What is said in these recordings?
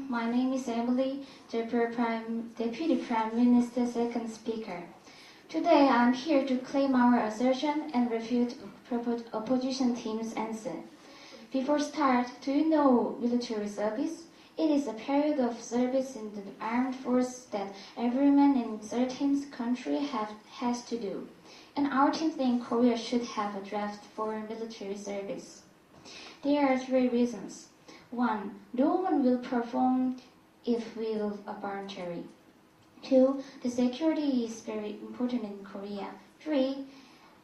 My name is Emily, Deputy Prime Minister's second speaker. Today I'm here to claim our assertion and refute opposition team's answer. Before start, do you know military service? It is a period of service in the armed force that every man in certain country has to do. And our team think Korea should have a draft for military service. There are three reasons. 1. No one will perform if we are voluntary. 2. The security is very important in Korea. 3.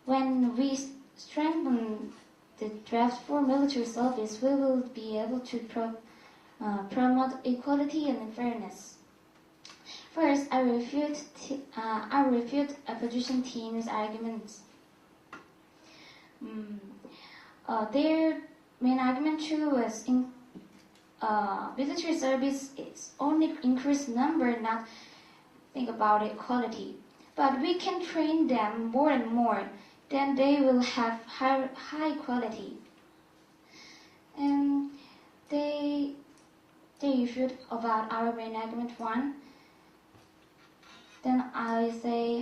When we strengthen the draft for military service, we will be able to promote equality and fairness. First, I refute opposition team's arguments. Their main argument too was military service is only increased number, not think about equality. But we can train them more and more, then they will have high quality. And they refute about our main argument 1. Then I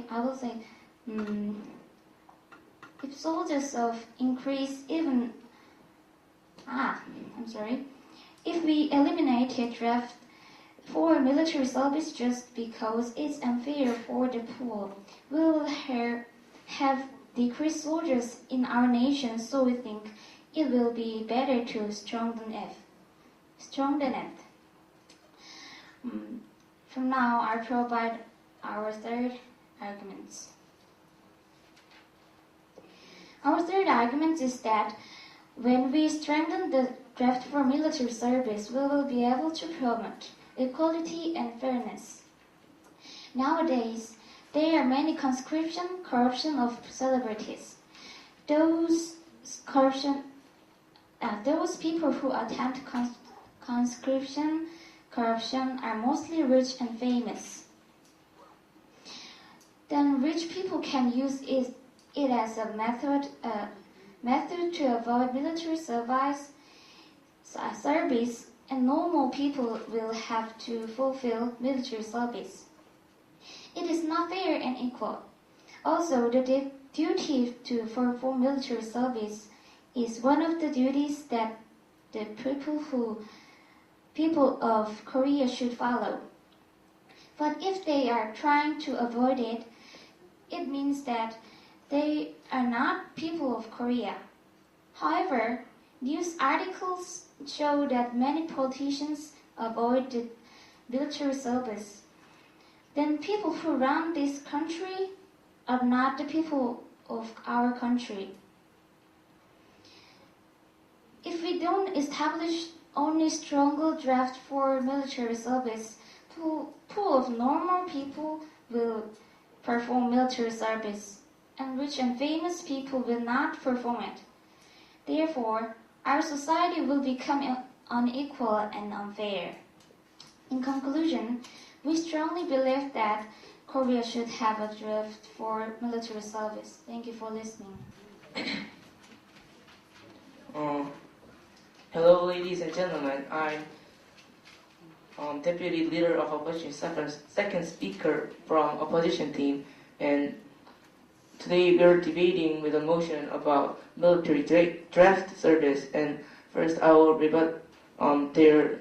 will say, if soldiers of increase even, if we eliminated draft for military service just because it's unfair for the poor, we will have decreased soldiers in our nation, so we think it will be better to strengthen it. From now, I provide our third arguments. Our third argument is that when we strengthen the draft for military service, we will be able to promote equality and fairness. Nowadays, there are many corruption of celebrities. Those people who attempt corruption are mostly rich and famous. Then rich people can use it as a method to avoid military service, and normal people will have to fulfill military service. It is not fair and equal. Also, the duty to perform military service is one of the duties that the people of Korea should follow. But if they are trying to avoid it, it means that they are not people of Korea. However, news articles show that many politicians avoid the military service. Then people who run this country are not the people of our country. If we don't establish only stronger draft for military service, pool of normal people will perform military service, and rich and famous people will not perform it. Therefore, our society will become unequal and unfair. In conclusion, we strongly believe that Korea should have a draft for military service. Thank you for listening. Hello, ladies and gentlemen. I'm Deputy Leader of Opposition, second speaker from Opposition team, and today we're debating with a motion about military draft service. And first, I will rebut their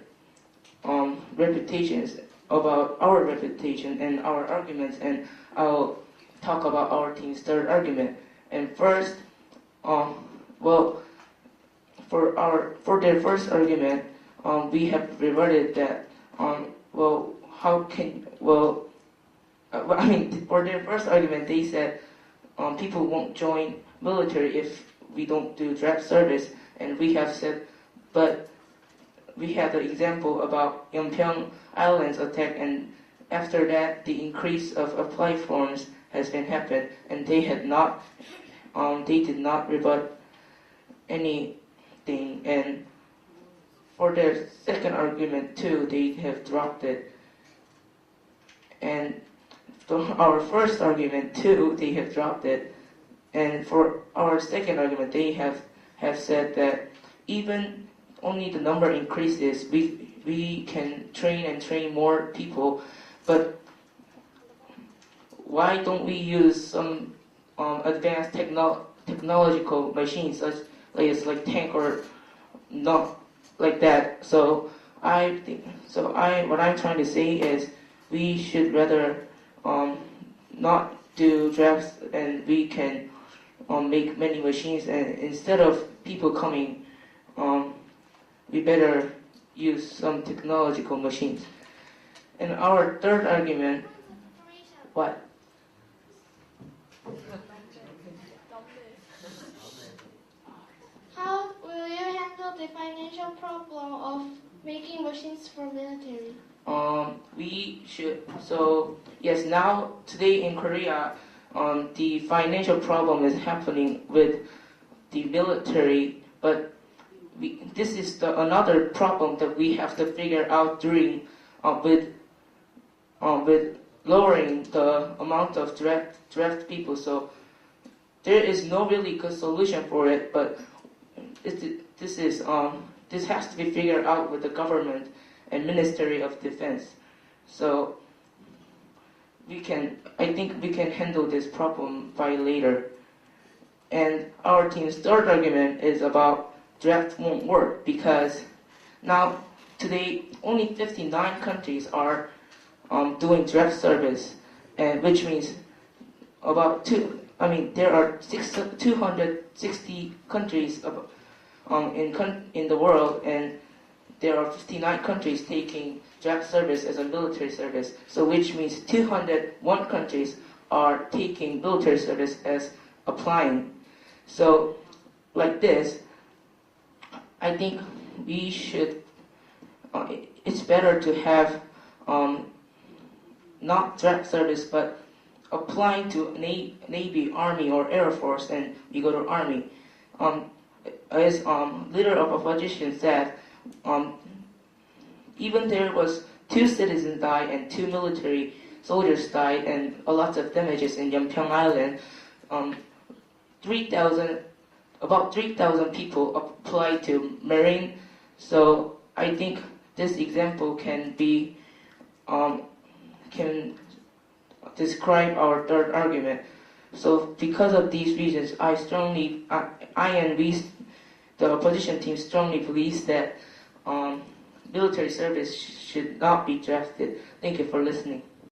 reputations about our reputation and our arguments, and I'll talk about our team's third argument. And first, for their first argument, we have rebutted that. For their first argument, they said people won't join military if we don't do draft service, and we have said, but we had the example about Yeonpyeong Island's attack, and after that, the increase of apply forms has been happened, and they did not rebut anything. And for their second argument too, they have dropped it. And for our first argument too, they have dropped it. And for our second argument, they have said that even only the number increases, we we can train more people, but why don't we use some advanced technological machines such as like tank or not like that? So what I'm trying to say is we should rather not do drafts, and we can make many machines, and instead of people coming, we better use some technological machines. And our third argument, what? How will you handle the financial problem of making machines for military? We should. So yes, now today in Korea, the financial problem is happening with the military, but this is another problem that we have to figure out during with lowering the amount of draft people. So there is no really good solution for it, but this has to be figured out with the government and Ministry of Defense. So I think we can handle this problem by later. And our team's third argument is about draft won't work because now today only 59 countries are doing draft service, and which means there are 260 countries in the world, and there are 59 countries taking draft service as a military service. So which means 201 countries are taking military service as applying. So like this, I think we should, it's better to have not draft service, but applying to Navy, Army, or Air Force, and we go to Army. As leader of opposition said, even there was 2 citizens died and 2 military soldiers died and a lot of damages in Yeonpyeong Island. About 3,000 people applied to Marine. So I think this example can describe our third argument. So because of these reasons, the opposition team strongly believes that military service should not be drafted. Thank you for listening.